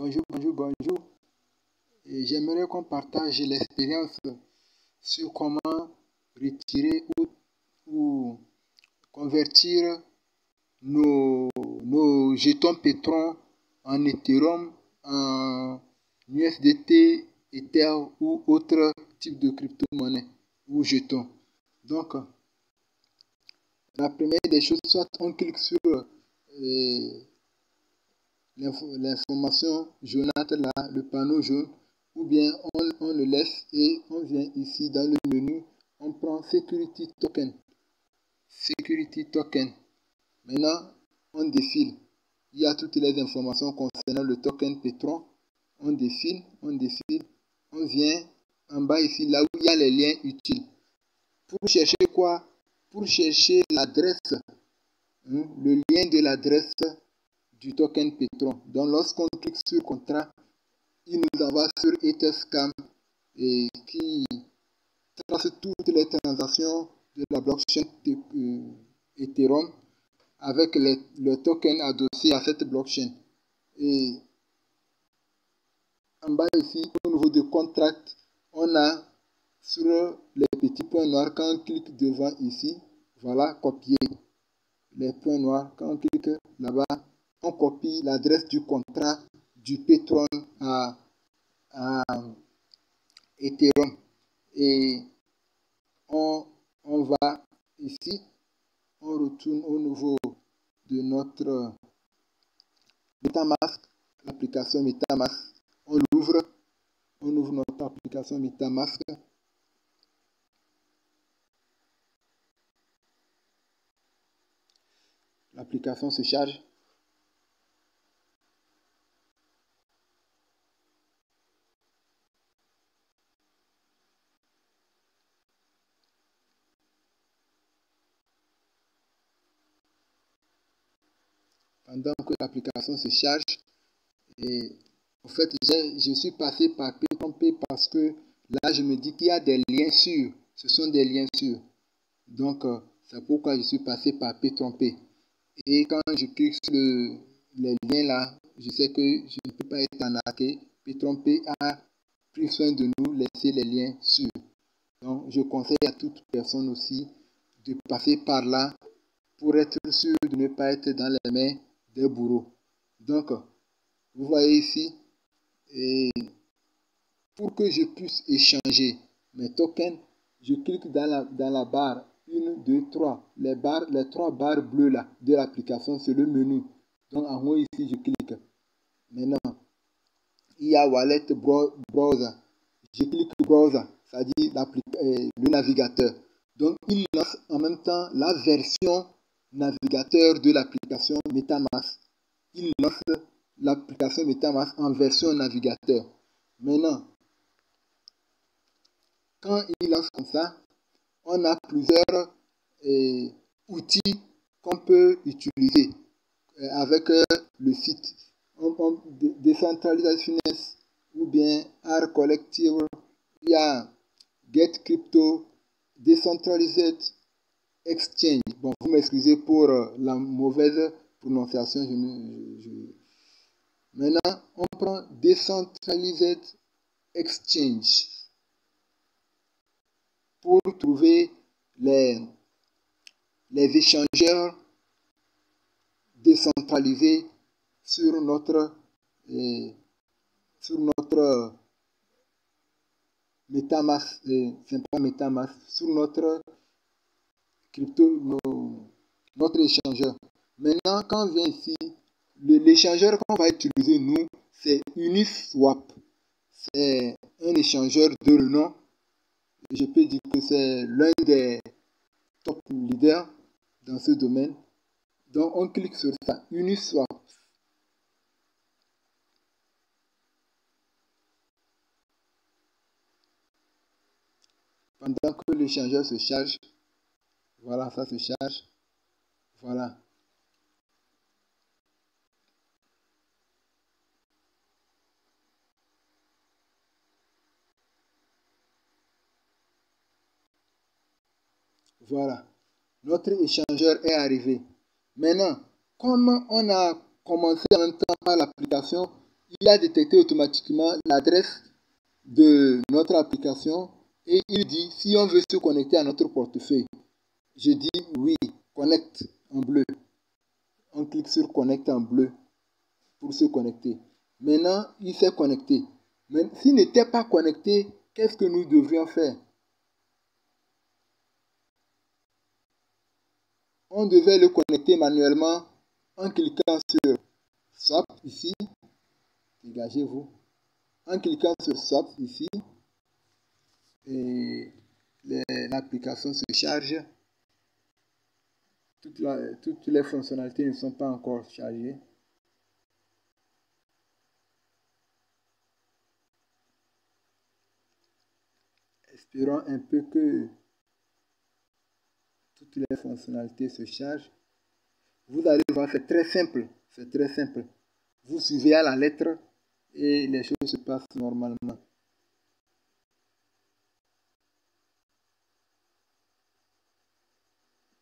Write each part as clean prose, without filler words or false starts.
Bonjour, bonjour, bonjour. Et j'aimerais qu'on partage l'expérience sur comment retirer ou convertir nos jetons Petron en Ethereum, en USDT, Ether ou autre type de crypto-monnaie ou jetons. Donc, la première des choses, soit on clique sur l'information jaunâtre là, le panneau jaune, ou bien on le laisse et on vient ici dans le menu, on prend Security Token. Security Token. Maintenant, on défile. Il y a toutes les informations concernant le token Petron. On défile, on vient en bas ici, là où il y a les liens utiles. Pour chercher quoi? Pour chercher l'adresse, le lien de l'adresse du token Petron. Donc, lorsqu'on clique sur contrat, il nous envoie sur Etherscan et qui trace toutes les transactions de la blockchain Ethereum avec le token adossé à cette blockchain. Et en bas ici, au niveau de contract, on a sur les petits points noirs, quand on clique devant ici, voilà, copier les points noirs. Quand on clique là-bas, on copie l'adresse du contrat du Petron à Ethereum. Et on va ici, on retourne au niveau de notre MetaMask, l'application MetaMask. On ouvre notre application MetaMask. L'application se charge. Pendant que l'application se charge, et en fait, je suis passé par P3P parce que là, je me dis qu'il y a des liens sûrs. Ce sont des liens sûrs. Donc, c'est pourquoi je suis passé par P3P. Et quand je clique sur les liens là, je sais que je ne peux pas être arnaqué. P3P a pris soin de nous laisser les liens sûrs. Donc, je conseille à toute personne aussi de passer par là pour être sûr de ne pas être dans les mains des bourreaux. Donc, vous voyez ici, et pour que je puisse échanger mes tokens, je clique dans la barre 1, 2, 3. Les 3 barres bleues là de l'application, c'est le menu. Donc en haut ici, je clique. Maintenant, il y a Wallet Browser. Je clique Browser, c'est-à-dire le navigateur. Donc il lance en même temps la version navigateur de l'application MetaMask. Il lance l'application MetaMask en version navigateur. Maintenant, quand il lance comme ça, on a plusieurs outils qu'on peut utiliser avec le site. Decentralized Finance ou bien Art Collective, il y a Get Crypto, Decentralized Exchange. Bon, vous m'excusez pour la mauvaise prononciation. Maintenant, on prend Decentralized Exchange pour trouver les échangeurs décentralisés sur notre MetaMask, c'est pas MetaMask, sur notre notre échangeur. Maintenant, quand on vient ici, l'échangeur qu'on va utiliser nous, c'est Uniswap. C'est un échangeur de renom. Je peux dire que c'est l'un des top leaders dans ce domaine. Donc on clique sur ça, Uniswap. Pendant que l'échangeur se charge, voilà, ça se charge. Voilà. Voilà. Notre échangeur est arrivé. Maintenant, comme on a commencé en même temps par l'application, il a détecté automatiquement l'adresse de notre application et il dit si on veut se connecter à notre portefeuille. Je dis oui, connecte en bleu. On clique sur connecte en bleu pour se connecter. Maintenant, il s'est connecté. Mais s'il n'était pas connecté, qu'est-ce que nous devrions faire? On devait le connecter manuellement en cliquant sur Swap ici. Dégagez-vous. En cliquant sur Swap ici. Et l'application se charge. Toutes les fonctionnalités ne sont pas encore chargées. Espérons un peu que toutes les fonctionnalités se chargent. Vous allez voir, c'est très simple. C'est très simple. Vous suivez à la lettre et les choses se passent normalement.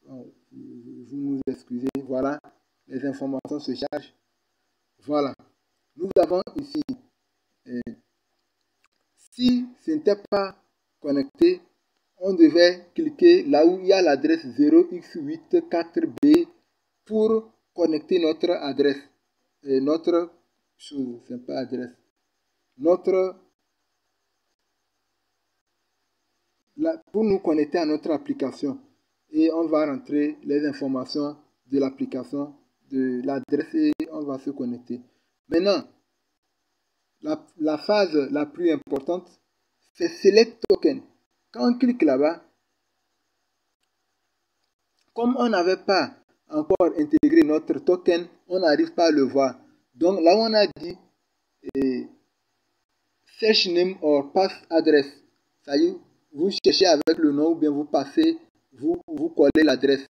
Bon, vous nous excusez. Voilà, les informations se chargent. Voilà. Nous avons ici, si ce n'était pas connecté, on devait cliquer là où il y a l'adresse 0x84b pour connecter notre adresse. Et notre chose, c'est pas adresse. Pour nous connecter à notre application. Et on va rentrer les informations de l'application, de l'adresse et on va se connecter. Maintenant, la phase la plus importante, c'est Select Token. Quand on clique là-bas, comme on n'avait pas encore intégré notre token, on n'arrive pas à le voir. Donc là où on a dit Search Name or Pass Address, ça y est, vous cherchez avec le nom ou bien vous passez, vous collez l'adresse.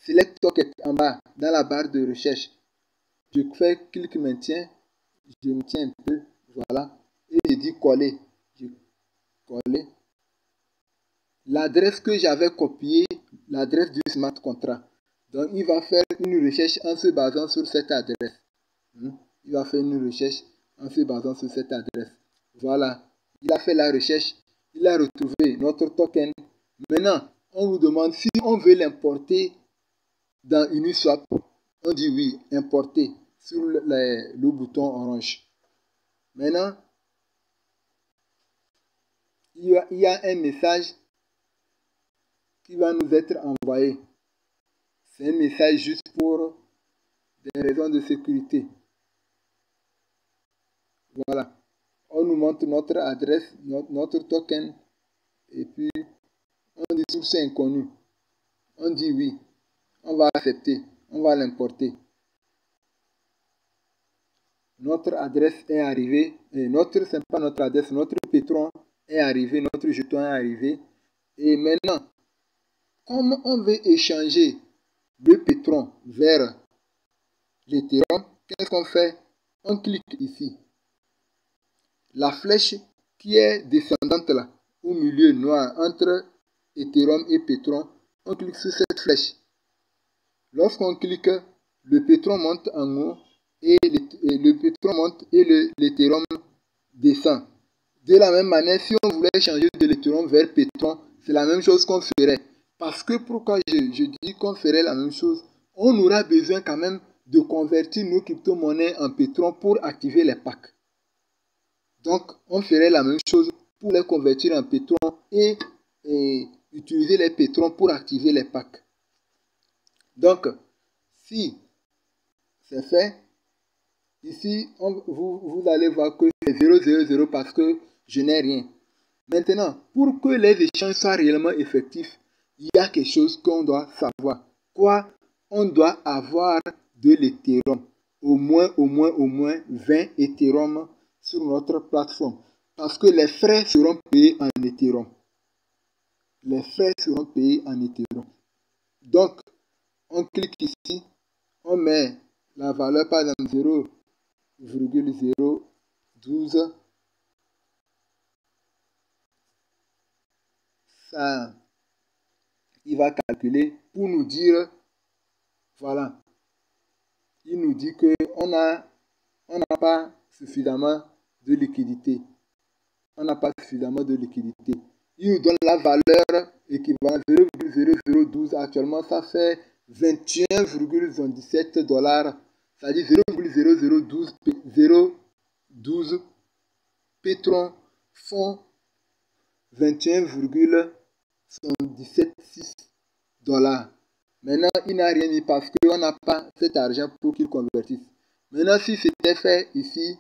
Select Token en bas, dans la barre de recherche. Je fais clic maintien, je me tiens un peu, voilà, et je dis coller. Je colle l'adresse que j'avais copiée, l'adresse du smart contract. Donc, il va faire une recherche en se basant sur cette adresse. Il va faire une recherche en se basant sur cette adresse. Voilà. Il a fait la recherche. Il a retrouvé notre token. Maintenant, on nous demande si on veut l'importer dans Uniswap. On dit oui, importer sur le bouton orange. Maintenant, il y a un message qui va nous être envoyé. C'est un message juste pour des raisons de sécurité. Voilà. On nous montre notre adresse, notre token, et puis on dit source inconnue. On dit oui. On va accepter. On va l'importer. Notre adresse est arrivée. C'est pas notre adresse, notre pétron est arrivé, notre jeton est arrivé. Et maintenant, comme on veut échanger le pétron vers l'Ethereum, qu'est-ce qu'on fait? On clique ici. La flèche qui est descendante là, au milieu noir, entre Ethereum et Pétron, on clique sur cette flèche. Lorsqu'on clique, le Pétron monte en haut et le Pétron monte et l'Ethereum descend. De la même manière, si on voulait changer de l'Ethereum vers Pétron, c'est la même chose qu'on ferait. Parce que pourquoi je dis qu'on ferait la même chose? On aura besoin quand même de convertir nos crypto-monnaies en Pétron pour activer les packs. Donc, on ferait la même chose pour les convertir en pétron et utiliser les pétrons pour activer les packs. Donc, si c'est fait, ici, vous allez voir que c'est 000 parce que je n'ai rien. Maintenant, pour que les échanges soient réellement effectifs, il y a quelque chose qu'on doit savoir. Quoi? On doit avoir de l'Ethereum. Au moins 20 Ethereum sur notre plateforme. Parce que les frais seront payés en Ethereum. Les frais seront payés en Ethereum. Donc, on clique ici, on met la valeur par exemple 0,012. Ça, il va calculer pour nous dire, voilà, il nous dit qu'on n'a pas suffisamment de liquidité. On n'a pas suffisamment de liquidité. Il nous donne la valeur équivalente 0,0012. Actuellement, ça fait 21,17 $. C'est-à-dire 0,0012 pétrons font 21,176 $. Maintenant, il n'a rien mis parce qu'on n'a pas cet argent pour qu'il convertisse. Maintenant, si c'était fait ici,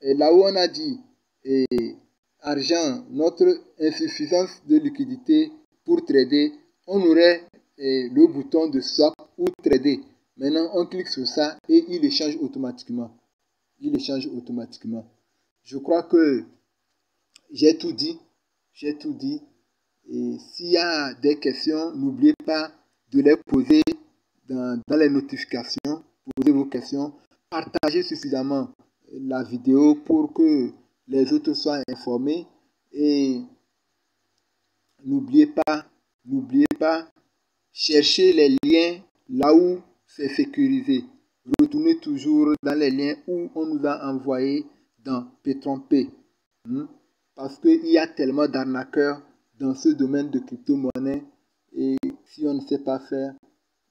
et là où on a dit argent, notre insuffisance de liquidité pour trader, on aurait le bouton de swap ou trader. Maintenant, on clique sur ça et il échange automatiquement. Il échange automatiquement. Je crois que j'ai tout dit. J'ai tout dit. Et s'il y a des questions, n'oubliez pas de les poser dans les notifications. Posez vos questions. Partagez suffisamment la vidéo pour que les autres soient informés. Et n'oubliez pas, cherchez les liens là où c'est sécurisé. Retournez toujours dans les liens où on nous a envoyé dans Petron-P. Parce qu'il y a tellement d'arnaqueurs dans ce domaine de crypto-monnaie et si on ne sait pas faire,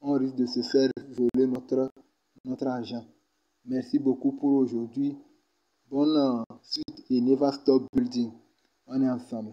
on risque de se faire voler notre argent. Merci beaucoup pour aujourd'hui. Bonne suite et never stop building. On est ensemble.